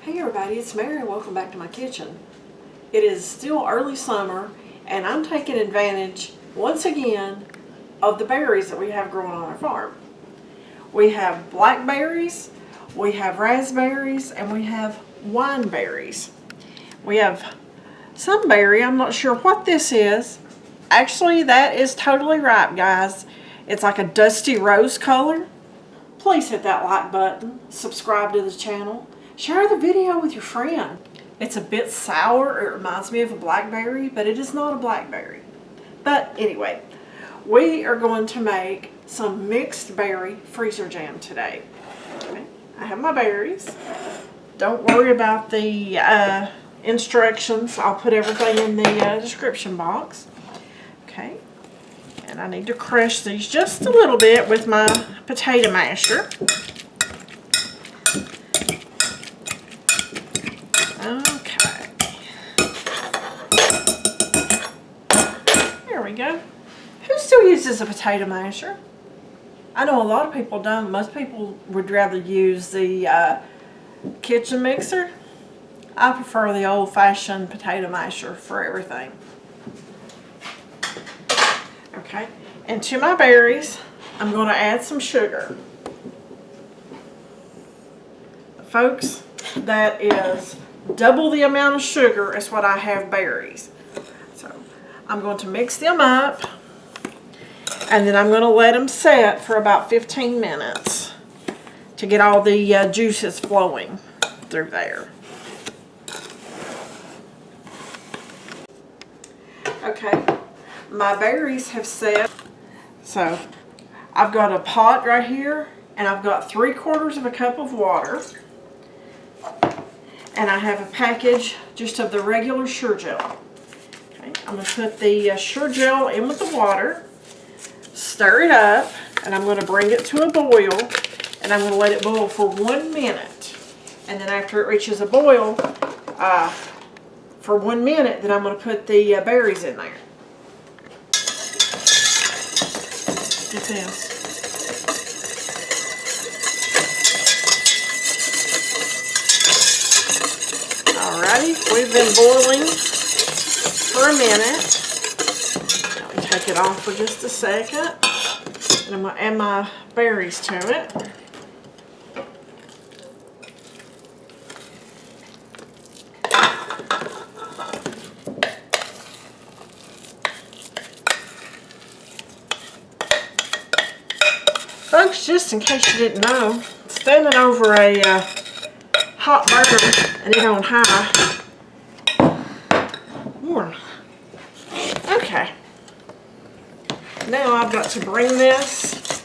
Hey everybody, it's Mary and welcome back to my kitchen. It is still early summer and I'm taking advantage once again of the berries that we have growing on our farm. We have blackberries, we have raspberries, and we have wineberries. We have some berry, I'm not sure what this is. Actually, that is totally ripe, guys. It's like a dusty rose color. Please hit that like button, subscribe to the channel. Share the video with your friend. It's a bit sour. It reminds me of a blackberry, but it is not a blackberry. But anyway, we are going to make some mixed berry freezer jam today. Okay. I have my berries. Don't worry about the instructions. I'll put everything in the description box. Okay. And I need to crush these just a little bit with my potato masher. Okay. There we go. Who still uses a potato masher? I know a lot of people don't. Most people would rather use the kitchen mixer. I prefer the old-fashioned potato masher for everything. Okay. And to my berries, I'm going to add some sugar. Folks, that is double the amount of sugar as what I have berries. So I'm going to mix them up and then I'm going to let them set for about 15 minutes to get all the juices flowing through there. Okay, my berries have set. So I've got a pot right here and I've got 3/4 of a cup of water. And I have a package just of the regular Sure Gel. Okay, I'm going to put the Sure Gel in with the water, stir it up, and I'm going to bring it to a boil, and I'm going to let it boil for 1 minute. And then after it reaches a boil, for 1 minute, then I'm going to put the berries in there. Get this. Alrighty, we've been boiling for a minute. Let me take it off for just a second. And I'm going to add my berries to it. Folks, just in case you didn't know, standing over a hot burner and it on high. Warm. Okay. Now I've got to bring this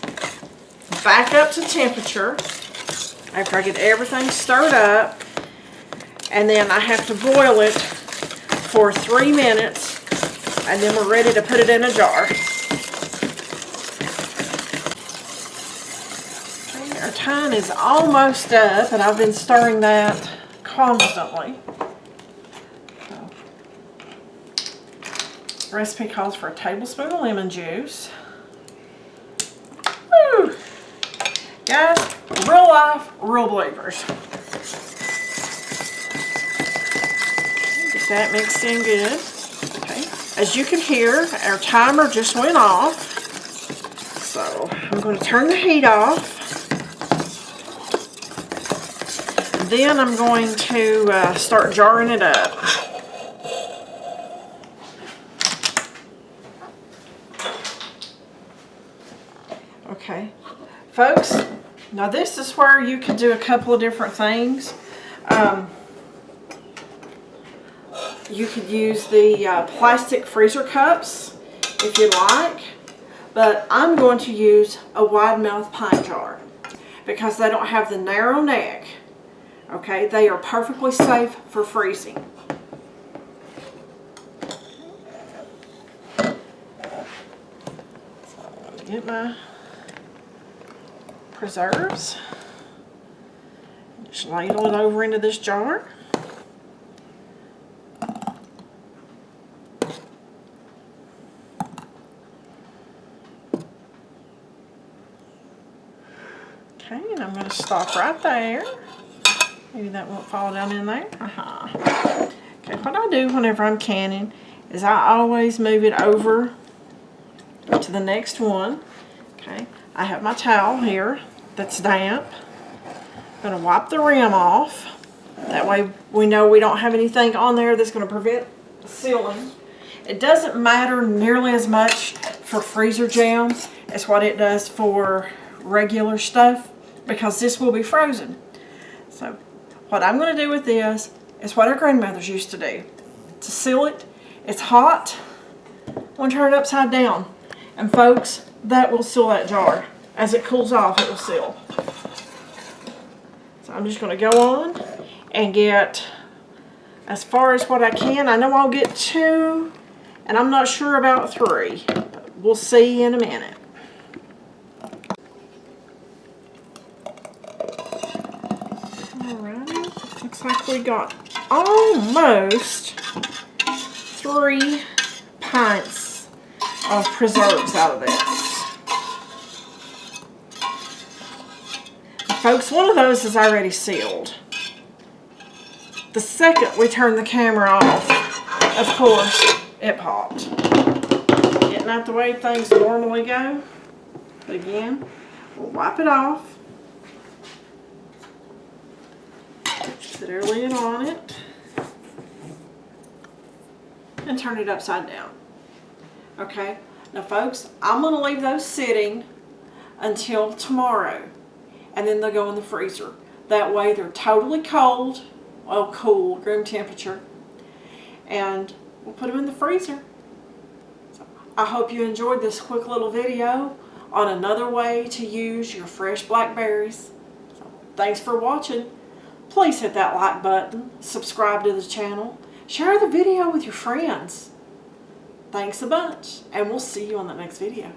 back up to temperature after I get everything stirred up, and then I have to boil it for 3 minutes, and then we're ready to put it in a jar. Our time is almost up, and I've been stirring that constantly. The recipe calls for a tablespoon of lemon juice. Woo! Guys, real life, real believers. Get that mixed in good. Okay. As you can hear, our timer just went off. So I'm going to turn the heat off. Then I'm going to start jarring it up. Okay, folks, now this is where you could do a couple of different things. You could use the plastic freezer cups if you like, but I'm going to use a wide mouth pint jar because they don't have the narrow neck. Okay, they are perfectly safe for freezing. So I'm going to get my preserves. Just ladle it over into this jar. Okay, and I'm going to stop right there. Maybe that won't fall down in there. Okay, what I do whenever I'm canning is I always move it over to the next one. Okay, I have my towel here that's damp. I'm going to wipe the rim off. That way we know we don't have anything on there that's going to prevent sealing. It doesn't matter nearly as much for freezer jam as what it does for regular stuff, because this will be frozen. So what I'm going to do with this is what our grandmothers used to do. To seal it, it's hot. I'm going to turn it upside down. And folks, that will seal that jar. As it cools off, it will seal. So I'm just going to go on and get as far as what I can. I know I'll get 2, and I'm not sure about 3. We'll see in a minute. Alright, looks like we got almost 3 pints of preserves out of this. Folks, one of those is already sealed. The second we turn the camera off, of course, it popped. Getting out the way things normally go. But again, we'll wipe it off. Put our lid on it. And turn it upside down. Okay, now folks, I'm going to leave those sitting until tomorrow. And then they'll go in the freezer. That way they're totally cold. Well, cool, room temperature. And we'll put them in the freezer. So I hope you enjoyed this quick little video on another way to use your fresh blackberries. So, thanks for watching. Please hit that like button, subscribe to the channel, share the video with your friends. Thanks a bunch, and we'll see you on the next video.